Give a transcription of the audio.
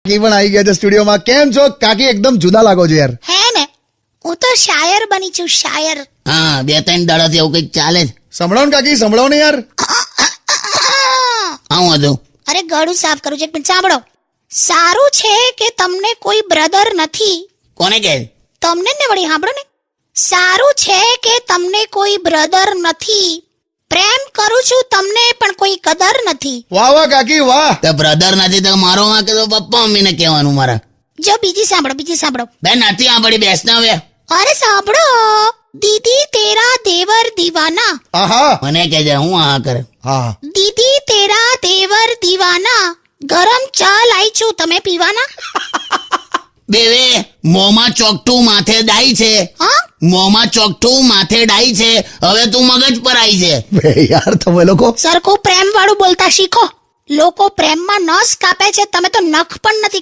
કાકી પણ આવી ગયા છે સ્ટુડિયોમાં. કેમ છો કાકી? એકદમ જુદા લાગો છો યાર. હે ને, હું તો શાયર બની છું, શાયર. હા 2-3 દાડાથી એવું કઈક ચાલે છે. સંભળાવો ને કાકી, સંભળાવો ને યાર. આવું હતું. અરે ગળું સાફ કરું છું, એક મિનિટ સાંભળો. સારું છે કે તમને કોઈ બ્રધર નથી. કોને કહે? તમને ને વળી સાંભળો ને. સારું છે કે તમને કોઈ બ્રધર નથી. પ્રેમ કરું છું તમને પણ કોઈ કદર નથી. વાહ વાહ કાકી વાહ. તો બ્રધર નથી તો મારો વાંક તો પપ્પા મમ્મીને કહેવાનું મારા. જો બીજી સાંભળો, બીજી સાંભળો. બેન નથી સાંભળી, બેસ ને હવે. અરે સાંભળો. દીદી તેરા દેવર દીવાના. આહા. મને કહે છે હું આ કરે. હા. દીદી તેરા દેવર દીવાના. ગરમ ચા લાઈ છું, તમે પીવાના? બેવે મોંમાં ચોકઠું માથે ડાઈ છે. હા, મોંમાં ચોકઠું માથે ડાઈ છે. હવે તું મગજ પર આવી છે. બે યાર તમે લોકો. સરખું પ્રેમ વાળું બોલતા શીખો. લોકો પ્રેમમાં નસ કાપે છે, તમે તો નખ પણ નથી